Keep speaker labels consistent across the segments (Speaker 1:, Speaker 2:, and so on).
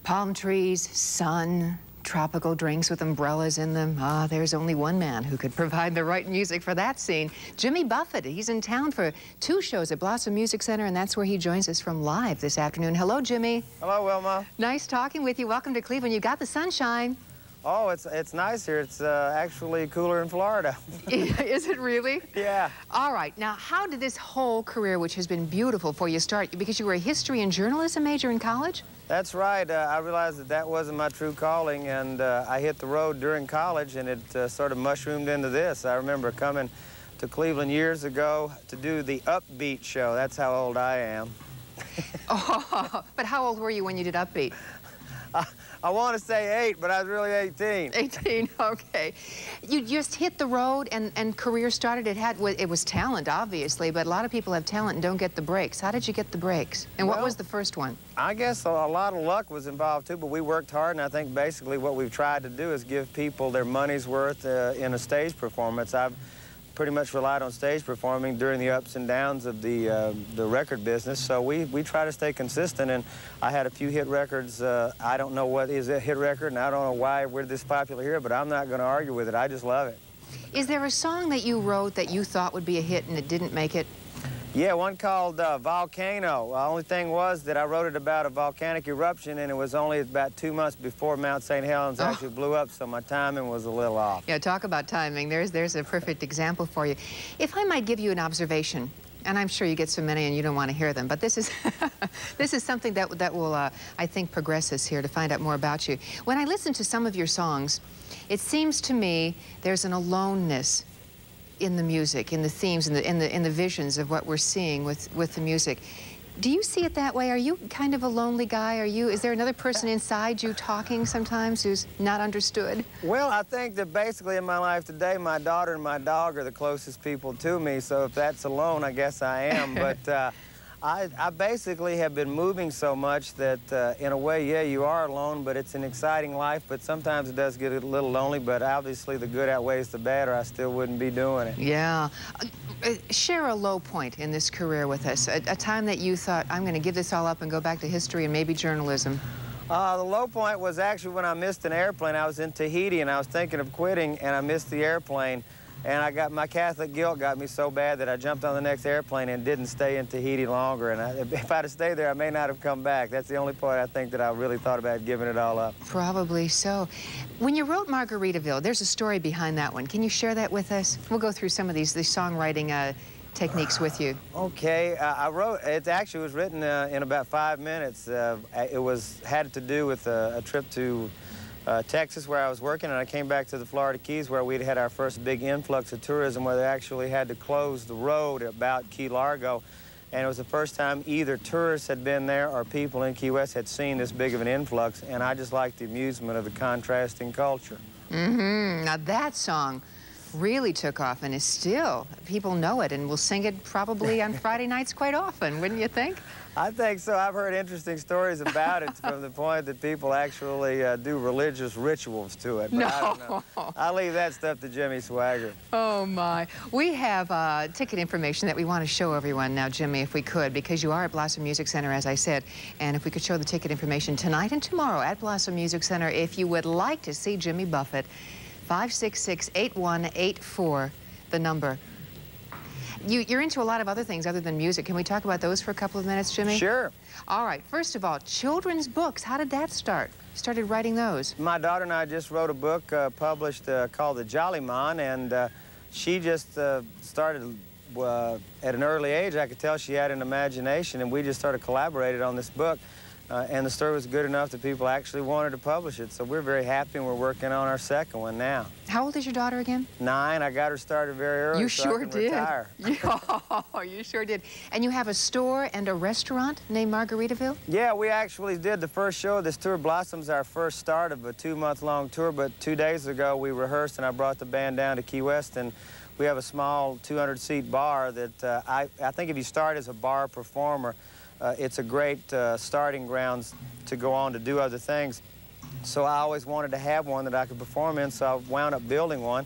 Speaker 1: Palm trees, sun, tropical drinks with umbrellas in them. Ah, there's only one man who could provide the right music for that scene. Jimmy Buffett. He's in town for 2 shows at Blossom Music Center, and that's where he joins us from live this afternoon. Hello, Jimmy.
Speaker 2: Hello, Wilma.
Speaker 1: Nice talking with you. Welcome to Cleveland. You got the sunshine.
Speaker 2: Oh, it's nice here. It's actually cooler in Florida.
Speaker 1: Is it really?
Speaker 2: Yeah.
Speaker 1: All right. Now, how did this whole career, which has been beautiful for you, start? Because you were a history and journalism major in college?
Speaker 2: That's right. I realized that that wasn't my true calling, and I hit the road during college, and it sort of mushroomed into this. I remember coming to Cleveland years ago to do the Upbeat show. That's how old I am.
Speaker 1: Oh, but how old were you when you did Upbeat?
Speaker 2: I want to say 8, but I was really 18.
Speaker 1: 18, okay. You just hit the road and career started. It was talent, obviously, but a lot of people have talent and don't get the breaks. How did you get the breaks? And what was the first one? I
Speaker 2: guess a lot of luck was involved, too, but we worked hard, and I think basically what we've tried to do is give people their money's worth in a stage performance. I've pretty much relied on stage performing during the ups and downs of the record business, so we try to stay consistent, and I had a few hit records. I don't know what is a hit record, and I don't know why we're this popular here, but I'm not going to argue with it. I just love it.
Speaker 1: Is there a song that you wrote that you thought would be a hit and it didn't make it?
Speaker 2: Yeah, one called Volcano. The only thing was that I wrote it about a volcanic eruption, and it was only about 2 months before Mount St. Helens actually blew up, so my timing was a little off.
Speaker 1: Yeah, talk about timing. There's a perfect example for you. If I might give you an observation, and I'm sure you get so many and you don't want to hear them, but this is this is something that will, I think, progress us here to find out more about you. When I listen to some of your songs, it seems to me there's an aloneness in the music, in the themes, in the visions of what we're seeing with the music. Do you see it that way? Are you kind of a lonely guy? Is there another person inside you talking sometimes who's not understood?
Speaker 2: Well, I think that basically in my life today, my daughter and my dog are the closest people to me, so if that's alone, I guess I am. But I basically have been moving so much that in a way, yeah, you are alone, but it's an exciting life, but sometimes it does get a little lonely, but obviously the good outweighs the bad, or I still wouldn't be doing it.
Speaker 1: Yeah. Share a low point in this career with us, a time that you thought, I'm going to give this all up and go back to history and maybe journalism.
Speaker 2: The low point was actually when I missed an airplane. I was in Tahiti, and I was thinking of quitting, and I missed the airplane. And my Catholic guilt got me so bad that I jumped on the next airplane and didn't stay in Tahiti longer. And if I'd have stayed there, I may not have come back. That's the only point I think that I really thought about giving it all up.
Speaker 1: Probably so. When you wrote Margaritaville, there's a story behind that one. Can you share that with us? We'll go through some of these songwriting techniques with you.
Speaker 2: Okay, it actually was written in about 5 minutes. It had to do with a trip to Texas, where I was working, and I came back to the Florida Keys, where we'd had our first big influx of tourism, where they actually had to close the road about Key Largo. And it was the first time either tourists had been there or people in Key West had seen this big of an influx, and I just liked the amusement of the contrasting culture.
Speaker 1: Mm-hmm. Now that song really took off and is still, people know it and will sing it probably on Friday nights quite often, wouldn't you think?
Speaker 2: I think so. I've heard interesting stories about it from the point that people actually do religious rituals to it. But
Speaker 1: no.
Speaker 2: I don't know. I'll leave that stuff to Jimmy Swagger.
Speaker 1: Oh, my. We have ticket information that we want to show everyone now, Jimmy, if we could, because you are at Blossom Music Center, as I said. And if we could show the ticket information tonight and tomorrow at Blossom Music Center, if you would like to see Jimmy Buffett, 566-8184, the number. You're into a lot of other things other than music. Can we talk about those for a couple of minutes, Jimmy?
Speaker 2: Sure.
Speaker 1: All right. First of all, children's books. How did that start? Started writing those?
Speaker 2: My daughter and I just wrote a book published called The Jolly Mon, and she just started at an early age. I could tell she had an imagination, and we just started collaborating on this book. And the story was good enough that people actually wanted to publish it. So we're very happy, and we're working on our second one now.
Speaker 1: How old is your daughter again?
Speaker 2: 9. I got her started very early.
Speaker 1: You
Speaker 2: so
Speaker 1: sure
Speaker 2: I can
Speaker 1: did.
Speaker 2: Retire.
Speaker 1: Oh, you sure did. And you have a store and a restaurant named Margaritaville?
Speaker 2: Yeah, we actually did the first show of this tour. Blossom's our first start of a 2-month-long tour, but 2 days ago we rehearsed, and I brought the band down to Key West, and we have a small 200-seat bar that I think if you start as a bar performer, it's a great starting grounds to go on to do other things. So I always wanted to have one that I could perform in, so I wound up building one.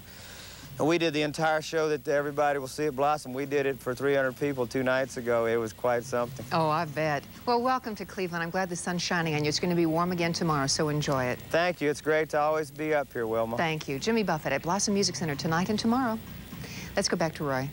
Speaker 2: And we did the entire show that everybody will see at Blossom. We did it for 300 people 2 nights ago. It was quite something.
Speaker 1: Oh, I bet. Well, welcome to Cleveland. I'm glad the sun's shining on you. It's going to be warm again tomorrow, so enjoy it.
Speaker 2: Thank you. It's great to always be up here, Wilma.
Speaker 1: Thank you. Jimmy Buffett at Blossom Music Center tonight and tomorrow. Let's go back to Roy.